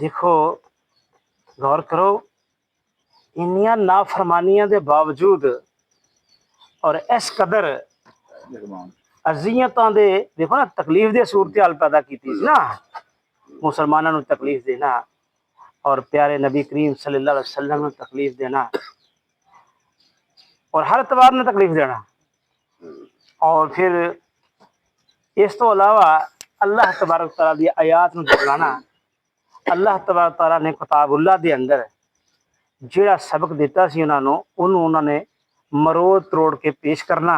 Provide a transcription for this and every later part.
دیکھو غور کرو، انیاں نافرمانیاں دے باوجود اور اس قدر اذیتاں دے دیکھو نا، تکلیف دے صورتحال پیدا کیتی سی نا مسلمانوں نو تکلیف دینا اور پیارے نبی کریم صلی اللہ علیہ وسلم نو تکلیف دینا اور ہر اعتبار نے تکلیف دینا، اور پھر اس تو علاوہ اللہ تبارک تعالیٰ دی آیات نو جھٹلانا۔ اللہ تبارک تعالیٰ نے کتاب اللہ دے اندر جہاں سبق دیتا سی انہوں نے مروڑ تروڑ کے پیش کرنا،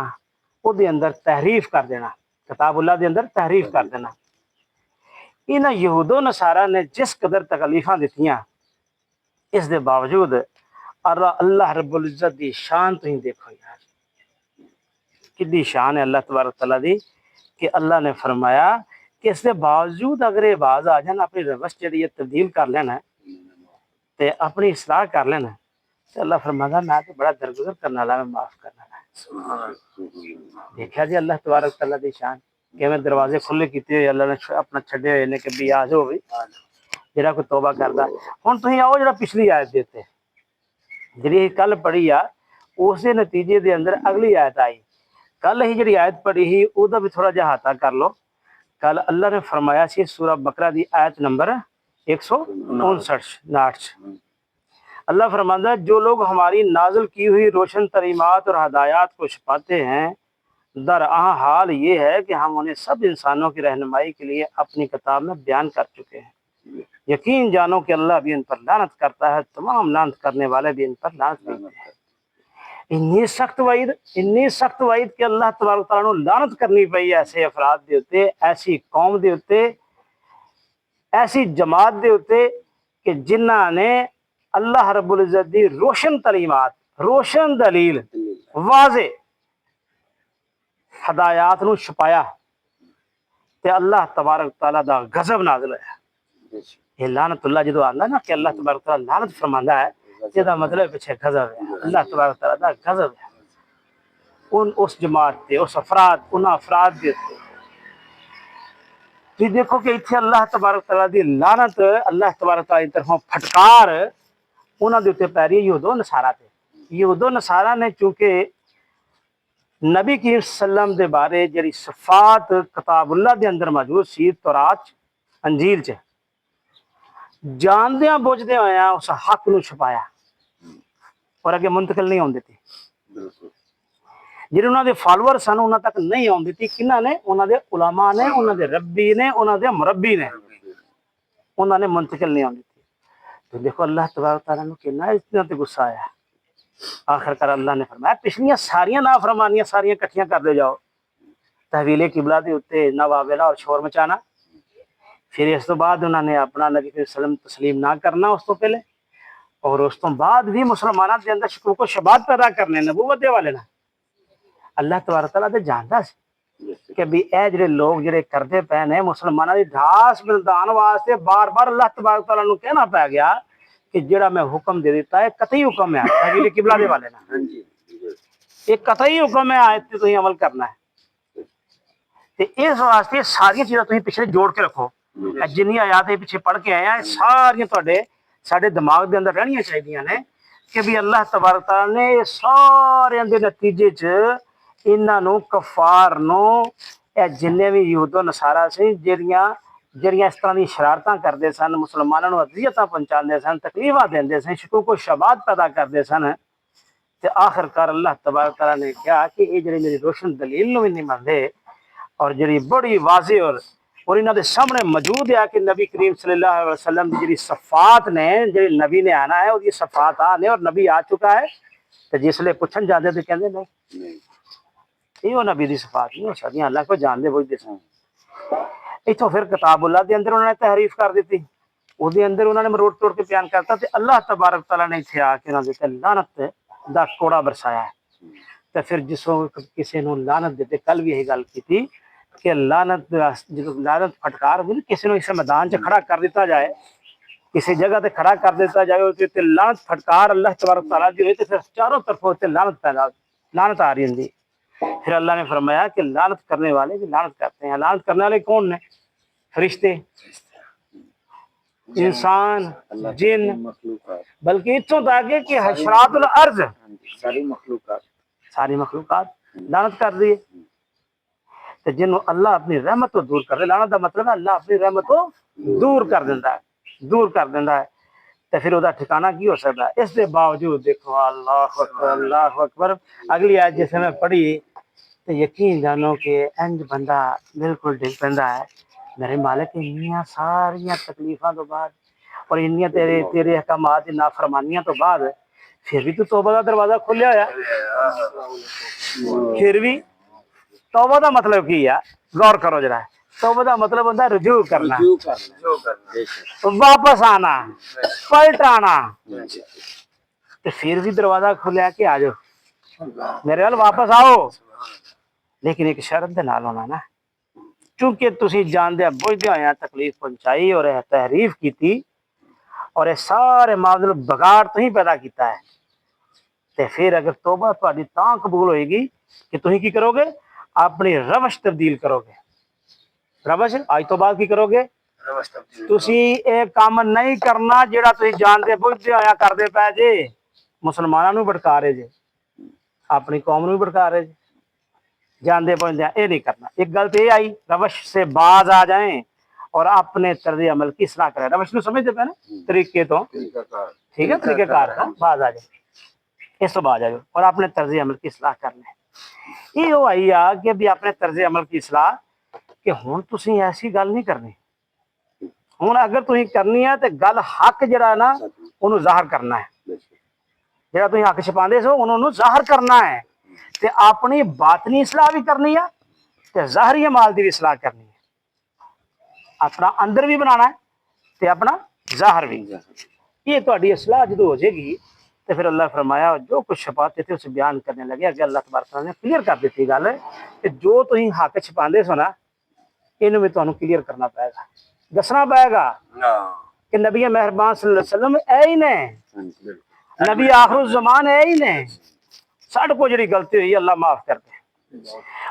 او دے اندر تحریف کر دینا، کتاب اللہ دے اندر تحریف کر دینا۔ انہاں یہود و نصارہ نے جس قدر تکلیفاں دتیاں، اس دے باوجود اللہ رب العزت دی شان تھی دیکھو یار، کتنی شان ہے اللہ تبارک تعالیٰ دی کہ اللہ نے فرمایا کہ اس کے باوجود اگر یہ باز آ جانا اپنی روش جڑی ہے تبدیل کر لینا تے اپنی اصلاح کر لینا، تو اللہ فرماتا میں تو بڑا درگزر کرنے والا، میں معاف کرنے والا۔ دیکھا جی اللہ تبارک تعالیٰ دی شان کہ میں دروازے کھلے کیتے ہوئے اللہ نے اپنا چھڈے ہوئے نے کہ بھی آ جاؤ بھی جڑا کوئی توبہ کردا۔ ہن تسی آؤ جڑا پچھلی آیت دیتے جڑی کل پڑھی آ، اس دے نتیجے دے اندر اگلی آیت آئی۔ کل ہی جڑی آیت پڑھی ہی او دا بھی تھوڑا جہا احاطہ کر لو۔ کل اللہ نے فرمایا سی سورہ بقرہ دی آیت نمبر 159 اللہ فرماتا ہے جو لوگ ہماری نازل کی ہوئی روشن تعلیمات اور ہدایات کو چھپاتے ہیں، درآں حال یہ ہے کہ ہم انہیں سب انسانوں کی رہنمائی کے لیے اپنی کتاب میں بیان کر چکے ہیں۔ یقین جانو کہ اللہ بھی ان پر لعنت کرتا ہے، تمام لعنت کرنے والے بھی ان پر لعنت کرتے ہیں۔ انی سخت وعید کہ اللہ تبارک تعالیٰ نے لعنت کرنی پئی ایسے افراد دے اوتے، ایسی قوم دے اوتے، ایسی جماعت دے اوتے کہ جنہاں نے اللہ رب العزت دی روشن تعلیمات، روشن دلیل، واضح ہدایات نو چھپایا تے اللہ تبارک تعالیٰ دا غضب نازل ہے۔ یہ لعنت اللہ جدو آندا نا کہ اللہ تبارک تعالیٰ لعنت فرماندا ہے، جدا مطلب پیچھے غضب ہے، اللہ تبارک تعالیٰ دا غضب ہے اس جماعت تے، اس افراد دے تے۔ تو دیکھو کہ اتنے اللہ تبارک تعالیٰ دی لعنت، اللہ تبارک تعالیٰ دی طرفوں پھٹکار انہاں دے اوتے پی رہی ہے یہود و نصارہ تے۔ یہود و نصارہ نے چونکہ نبی کریم صلی اللہ علیہ وسلم دے بارے جڑی صفات کتاب اللہ دے اندر موجود سی، تورات انجیل چ، جاندیاں بوجھدے ہویا اس حق نو چھپایا اور اگے منتقل نہیں ہون دیتی۔ جڑے انہاں دے فالوور سن انہاں تک نہیں آن دیتی، کنہاں نے؟ انہاں دے علماء نے، انہاں دے ربی نے، انہاں دے مربی نے، انہاں نے منتقل نہیں آن دیتی۔ تو دیکھو اللہ تبارک تعالیٰ نے کتنا اتنا تے غصہ آیا۔ آخر کار اللہ نے فرمایا پچھلیاں ساریاں نافرمانیاں ساریاں کٹھیاں کر دے جاؤ، تحویل قبلہ دے اوتے نواویلا اور شور مچانا، پھر اس تو بعد انہوں نے اپنا نبی صلی اللہ علیہ وسلم تسلیم نہ کرنا اس تو پہلے، اور اس تو بعد بھی مسلمانوں کے اندر شکوک و شبہات پیدا کرنے نبوت دے والے نا۔ اللہ تبارک تعالیٰ تے جاندا سی کہ بھی اے جڑے لوگ جڑے کردے پے نے مسلمانوں دی ڈھاس بلدان واسطے بار بار اللہ تبارک تعالیٰ نو کہنا پی گیا کہ جڑا میں حکم دے دیتا ہے قطعی حکم ہے تحویل قبلہ دے والے نا، یہ قطعی حکم ہے، آیت تے تسی عمل کرنا ہے۔ تے اس واسطے ساری چیزاں تسی پچھلے جوڑ کے رکھو، جنی آیات پیچھے پڑھ کے آئے ہیں ساری تواڈے ساڈے دماغ دے اندر رہنیاں چاہیے نے کہ بھی اللہ تبارک تعالیٰ نے سارے دے نتیجے چ انہاں نو کفار نو اے جنے بھی یہود و نصارہ سے جڑیاں اس طرح دی شرارتاں کردے سن، مسلمانوں نو اذیتاں پہنچاندے سن، تکلیفاں دیندے سن، شکوک و شبہات پیدا کردے سن، تے آخر کار اللہ تبارک تعالیٰ نے کہا کہ یہ جڑے میری روشن دلیل نو بھی نہیں مندے اور جڑی بڑی واضح اور انہاں دے سامنے موجود ہے کہ نبی کریم صلی اللہ علیہ وسلم دی جڑی صفات نے، جڑی نبی نے آنا ہے وہ یہ صفات آنے اور نبی آ چکا ہے، تو جس لئے پوچھن جاندے تو کہندے نہیں یہ نبی دی صفات نہیں ہو سکتی، اللہ کو جاندے بوجھدے سن۔ اتوں پھر کتاب اللہ دے اندر انہوں نے تحریف کر دیتی، وہ دے اندر انہوں نے مروڑ توڑ کے بیان کرتا، تے اللہ تبارک تعالیٰ نے اتنے آ کے انہوں نے لعنت دا کوڑا برسایا ہے۔ تو پھر جس وقت کسی نے لعنت دیتے، کل بھی یہی گل کی تھی کہ لعنت پھٹکار ہوئی کسی نے اس میدان چ کھڑا کر دیتا جائے، کسی جگہ تے کھڑا کر دیتا جائے تے لعنت پھٹکار اللہ تبارک تعالیٰ دی ہوئی تو پھر چاروں طرفوں تے لعنت آ رہی ہوندی۔ پھر اللہ نے فرمایا کہ لعنت کرنے والے بھی لعنت کرتے ہیں۔ لعنت کرنے والے کون نے؟ فرشتے۔ انسان جن مخلوقات بلکہ اتوں تک کہ حشرات الارض ساری مخلوقات ساری مخلوقات لعنت کر دی تے جنوں اللہ اپنی رحمت تو دور کر دے لعنت دا مطلب ہے اللہ اپنی رحمت تو دور کر دیندا ہے دور کر دیندا ہے تے پھر دا ٹھکانہ کی ہو سکتا ہے اس دے باوجود دیکھو اللہ اکبر اگلی آیت جس میں پڑھی تو یقین جانو کہ انج بندہ بالکل ڈگ پیندا ہے میرے مالک انیاں ساریاں تکلیفاں تو بعد اور انیاں تیرے احکامات دی نافرمانیاں تو بعد پھر بھی تو توبہ دا دروازہ کھلیا ہوا پھر بھی توبہ دا مطلب کی ہے غور کرو جرا توبہ دا مطلب ہوتا ہے رجوع کرنا واپس آنا پلٹ آنا تو پھر بھی دروازہ کھلیا کہ آ جاؤ میرے وال واپس آؤ لیکن ایک شرط دے نال ہونا نا چونکہ تسی جاندے بوجھدے ہویا تکلیف پہنچائی اور تحریف کیتی اور یہ سارے معاملے بگاڑ تو ہی پیدا کیتا ہے تے پھر اگر توبہ تہاڈی تاں قبول ہوئے گی کہ تسی کی کرو گے اپنی روش تبدیل کرو گے روش آج تو بعد کی کرو گے تسی ایک کام نہیں کرنا جیڑا تسی جاندے بوجھدے ہویا کردے پے جے مسلماناں نوں بھڑکا رہے جے اپنی قوم نوں بھڑکا رہے جے جاندے پہنچ جائیں یہ نہیں کرنا ایک غلط یہ آئی روش سے باز آ جائیں اور اپنے طرز عمل کی اصلاح کریں روش کو سمجھتے پہ نا طریقے تو ٹھیک ہے طریقہ کار کا باز آ جائے اس تو باز آ جائے اور اپنے طرز عمل کی اصلاح کر لیں یہ وہ آئی آ کہ بھی اپنے طرز عمل کی اصلاح کہ ہوں تسی ایسی گل نہیں کرنی ہوں اگر تسی کرنی ہے تو گل حق جڑا نا انہوں ظاہر کرنا ہے جڑا تسی حق چھپاندے سو انہوں ظاہر کرنا ہے تے اپنی باطنی اصلاح بھی کرنی ہے تے ظاہری مال دی بھی اصلاح کرنی ہے اپنا اندر بھی بنانا ہے تے اپنا ظاہر بھی یہ تہاڈی اصلاح جدو ہو جائے گی تو پھر اللہ فرمایا جو کچھ چھپاتے تھے اسے بیان کرنے لگے اگے اللہ تبارک نے کلیئر کر دیتی گل کہ جو تسی حق چھپاندے سو نا انہوں بھی تانوں کلیئر کرنا پائے گا دسنا پائے گا کہ نبی مہربان صلی اللہ علیہ وسلم اے ہی نے نبی آخر الزمان اے ہی نے ساڈے کو جڑی غلطی ہوئی اللہ معاف کر دے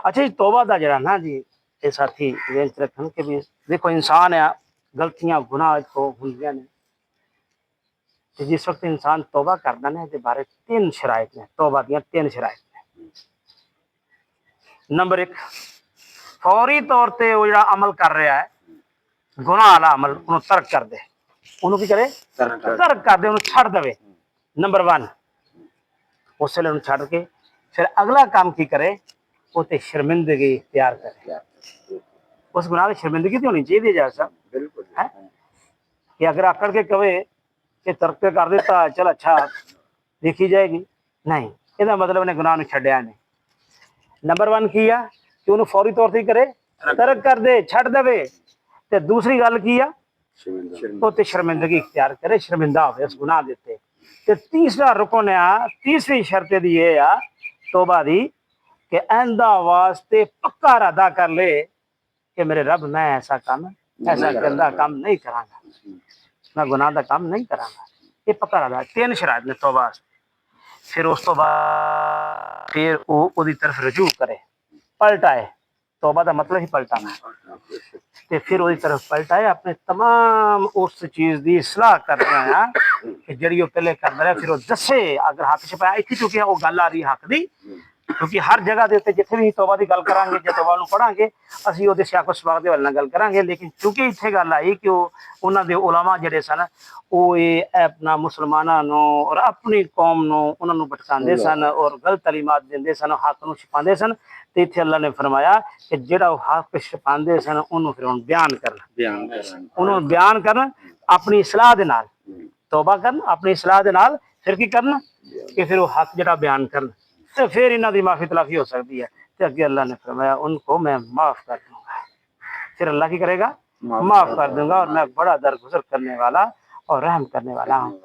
اچھا جی توبہ دا جڑا نا جی یہ ساتھی ذہن چ رکھن کہ بھی دیکھو انسان ہے غلطیاں گناہ کو ہوندیاں نے جس وقت انسان توبہ کردا نا دے بارے تین شرائط نے توبہ دیاں تین شرائط نے نمبر 1 فوری طور تے وہ جڑا عمل کر رہا ہے گناہ والا عمل انہوں ترک کر دے انہوں کی کرے ترک کر دے انہوں چھڑ دے نمبر 1 اس لیے انہوں چھڑ کے پھر اگلا کام کی کرے وہ تے شرمندگی اختیار کرے اس گناہ کی شرمندگی تو ہونی چاہیے جا صاحب بالکل کہ اگر آکڑ کے کہے کہ ترک کر دیتا چل اچھا دیکھی جائے گی نہیں یہ مطلب انہیں گناہ نہیں چھڈیا نہیں نمبر 1 کیا کہ انہوں فوری طور سے کرے ترک کر دے چھڑ دے تے دوسری گل کیا وہ تے شرمندگی اختیار کرے شرمندہ ہوئے اس گناہ دیتے تے تیسرا رکن ہے تیسری شرط دی یہ ہے توبہ دی کہ آئندہ واسطے پکا ارادہ کر لے کہ میرے رب میں ایسا گندا کام نہیں کراں گا میں گناہ دا کام نہیں کراں گا یہ پکا ارادہ تین شرائط نے توبہ پھر اس تو بعد پھر وہ دی طرف رجوع کرے پلٹائے توبہ دا مطلب ہی پلٹانا ہے تے پھر وہ طرف پلٹائے اپنے تمام اس چیز دی اصلاح کرنا ہے کہ جڑی وہ پہلے کرنا ہے پھر وہ دسے اگر حق چھپایا اتنی چکی ہے وہ گل آ رہی حق دی کیونکہ ہر جگہ دے جتنے بھی توبہ دی گل کریں گے جے توبہ نو پڑھاں گے اسی وہ سیاق و سباق دے والے گل کریں گے لیکن چونکہ اتنے گل آئی کہ انہاں دے علماء جڑے سن وہ اپنا مسلماناں نو اور اپنی قوم نو انہاں نو بھٹکاندے سن اور غلط تعلیمات دیندے سن حق نو چھپاندے سن تے ایتھے اللہ نے فرمایا کہ جڑا حق چھپاندے سن انہوں پھر بیان کرنا انہوں بیان کرنا اپنی اصلاح دے نال توبہ کرنا اپنی اصلاح دے نال پھر کی کرنا کہ پھر وہ حق جڑا بیان کرنا تو پھر انہاں دی معافی تلافی ہو سکتی ہے تو اگے اللہ نے فرمایا ان کو میں معاف کر دوں گا پھر اللہ کی کرے گا معاف کر دوں گا اور میں بڑا درگزر کرنے والا اور رحم کرنے والا ہوں